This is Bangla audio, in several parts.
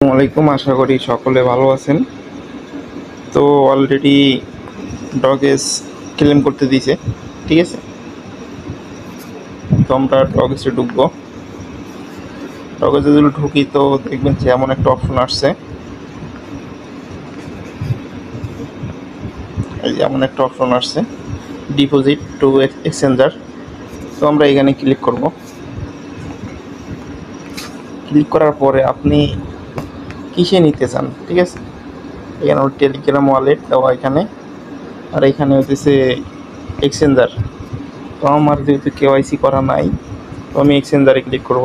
আসসালামাইকুম, আশা করি সকলে ভালো আছেন। তো অলরেডি ডগেস ক্লেম করতে দিয়েছে, ঠিক আছে। তো আমরা ডগেসে ঢুকবো। ডগেসে যদি ঢুকি তো দেখবেন যে এমন একটা অপশন আসছে, এই যে এমন একটা অপশন আসছে, ডিপোজিট টু এক্সচেঞ্জার। তো আমরা এখানে ক্লিক করব। ক্লিক করার পরে আপনি কিসে নিতে চান, ঠিক আছে। এখানে টেলিগ্রাম ওয়ালেট দেওয়া এখানে, আর এখানে হচ্ছে এক্সচেঞ্জার। তো আমার যেহেতু কেওয়াইসি করা নাই, তো আমি এক্সচেঞ্জারে ক্লিক করব।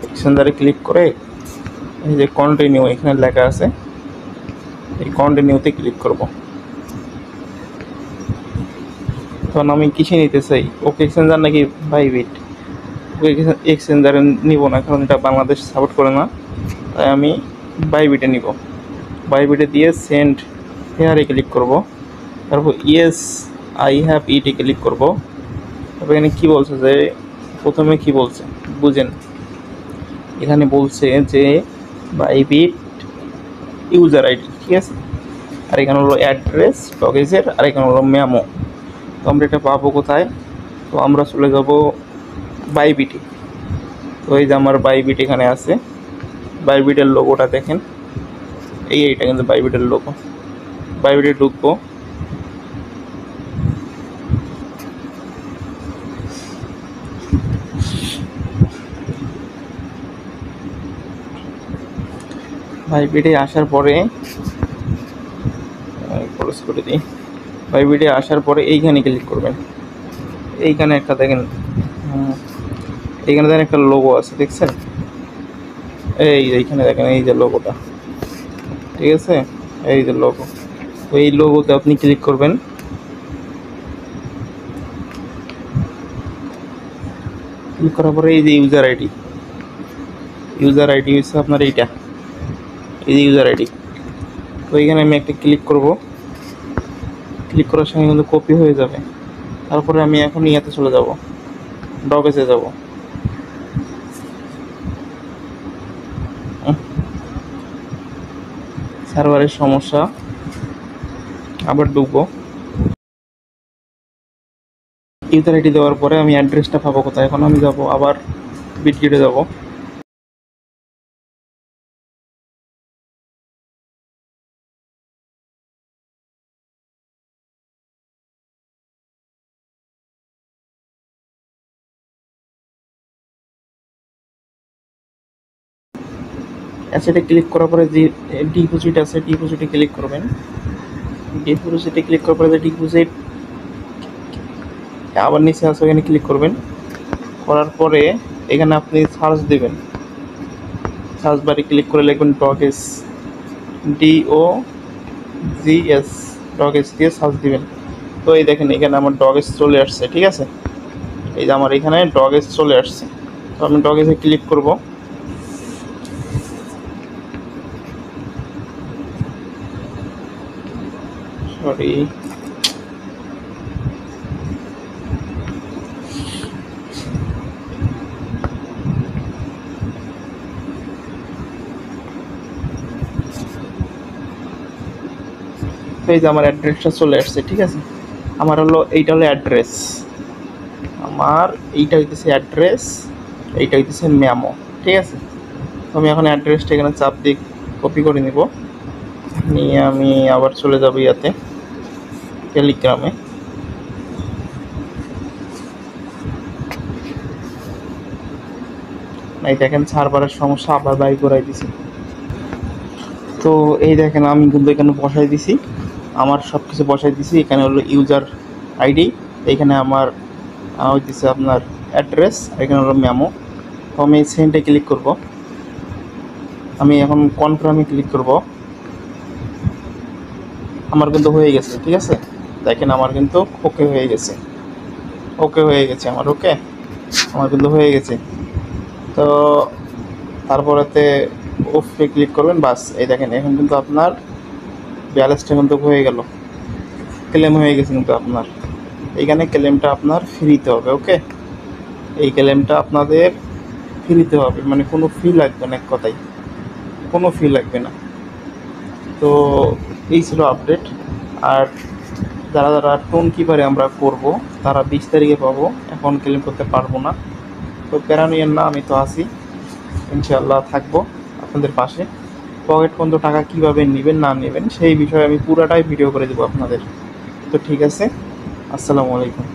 এক্সচেঞ্জারে ক্লিক করে এই যে কন্টিনিউ এখানে লেখা আছে, এই কন্টিনিউতে ক্লিক করব। তখন আমি কিসে নিতে চাই, ওকে এক্সচেঞ্জার নাকি বাইবিট? ওকে এক্সচেঞ্জারে নিব না, কারণ এটা বাংলাদেশ সাপোর্ট করে না, তাই আমি বাইবিটে নিব। বাইবিটে দিয়ে সেন্ড হেয়ারে ক্লিক করব। তারপর ইয়েস আই হ্যাভ ইটে ক্লিক করব। তারপর এখানে কী বলছে, যে প্রথমে কি বলছে বুঝেন। এখানে বলছে যে বাইবিট ইউজার আইডি, ঠিক আছে। আর এখানে হলো অ্যাড্রেস ডগেজের, আর এখানে হলো মেমো। তো আমরা এটা পাবো কোথায়? তো আমরা চলে যাব বাইবিটে। তো এই যে আমার বাইবিট এখানে আছে, বাইবিটের লোগোটা দেখেন, এইটা কিন্তু বাইবিটের লোগো। বাইবিটে ঢুকবো। বাইবিটে আসার পরে ক্লোজ করে দিই। বাইবিটে আসার পরে এইখানে ক্লিক করবেন। এইখানে একটা দেখেন, এইখানে দেখেন একটা লোগো আছে, দেখছেন? এইখানে দেখেন, এই যে লোগোটা, ঠিক আছে, এই যে লোগো। তো এই লোগোতে আপনি ক্লিক করবেন। ক্লিক করার পরে এই যে ইউজার আইডি হচ্ছে আপনার এইটা, এই যে ইউজার আইডি। তো এইখানে আমি একটা ক্লিক করব। ক্লিক করার সঙ্গে কিন্তু কপি হয়ে যাবে। তারপরে আমি এখন ইয়াতে চলে যাব, ডগেসে যাব। সার্ভারের সমস্যা, আবার ঢুকবো। ইউজার আইডি দেওয়ার পরে আমি অ্যাড্রেসটা পাবো কোথায়? এখন আমি যাব আবার বিটগেটে যাব। অ্যাসেটে ক্লিক করার পরে যে ডিপোজিট আছে, ডিপোজিটে ক্লিক করবেন। ডিপোজিটে ক্লিক করার পরে যে ডিপোজিট আবার নিচে আছে, ওখানে ক্লিক করবেন। করার পরে এখানে আপনি সার্চ দেবেন। সার্চ বারে ক্লিক করে লিখবেন ডগেস, DOGS, ডগেস দিয়ে সার্চ দিবেন। তো এই দেখেন এখানে আমার ডগেস চলে আসছে, ঠিক আছে। এই যে আমার এখানে ডগেস চলে আসছে। তো আমি ডগেসে ক্লিক করব। সরি, এই যে আমার অ্যাড্রেসটা চলে আসছে, ঠিক আছে। আমার হলো এইটা হলো অ্যাড্রেস, আমার এইটা হইতেছে অ্যাড্রেস, এইটা হইতেছে মেমো, ঠিক আছে। তো আমি এখন অ্যাড্রেসটা এখানে চাপ দিয়ে কপি করে নিব, নিয়ে আমি আবার চলে যাব ইয়াতে, টেলিগ্রামে। এই দেখেন সার্ভারের সমস্যা, আবার বাই করাই দিছি। তো এই দেখেন আমি কিন্তু এখানে বসাই দিছি, আমার সব কিছু বসাই দিছি। এখানে হলো ইউজার আইডি, এখানে আমার হইতেছে আপনার অ্যাড্রেস, এখানে হলো মেমো। তো আমি সেন্ডে ক্লিক করব। আমি এখন কনফার্মে ক্লিক করব। আমার কিন্তু হয়ে গেছে, ঠিক আছে। দেখেন আমার কিন্তু ওকে হয়ে গেছে, ওকে হয়ে গেছে আমার, ওকে আমার কিন্তু হয়ে গেছে। তো তারপরেতে ওফে ক্লিক করবেন, বাস। এই দেখেন এখন কিন্তু আপনার ব্যালেন্সটা কিন্তু হয়ে গেল, ক্লেম হয়ে গেছে কিন্তু আপনার। এইখানে ক্লেমটা আপনার ফ্রিতে হবে, ওকে। এই ক্লেমটা আপনাদের ফ্রিতে পাবে, মানে কোনো ফি লাগবে না, এক কথায় কোনো ফি লাগবে না। তো এই ছিল আপডেট। আর যারা যারা টোন কিপারে আমরা করব তারা 20 তারিখে পাবো, এখন ক্লেম করতে পারবো না। তো প্যারা নিয়েন না, আমি তো আছি, ইনশাআল্লাহ থাকবো আপনাদের পাশে। পকেট বন্ধ টাকা কীভাবে নেবেন না নেবেন সেই বিষয়ে আমি পুরাটাই ভিডিও করে দেবো আপনাদের। তো ঠিক আছে, আসসালামু আলাইকুম।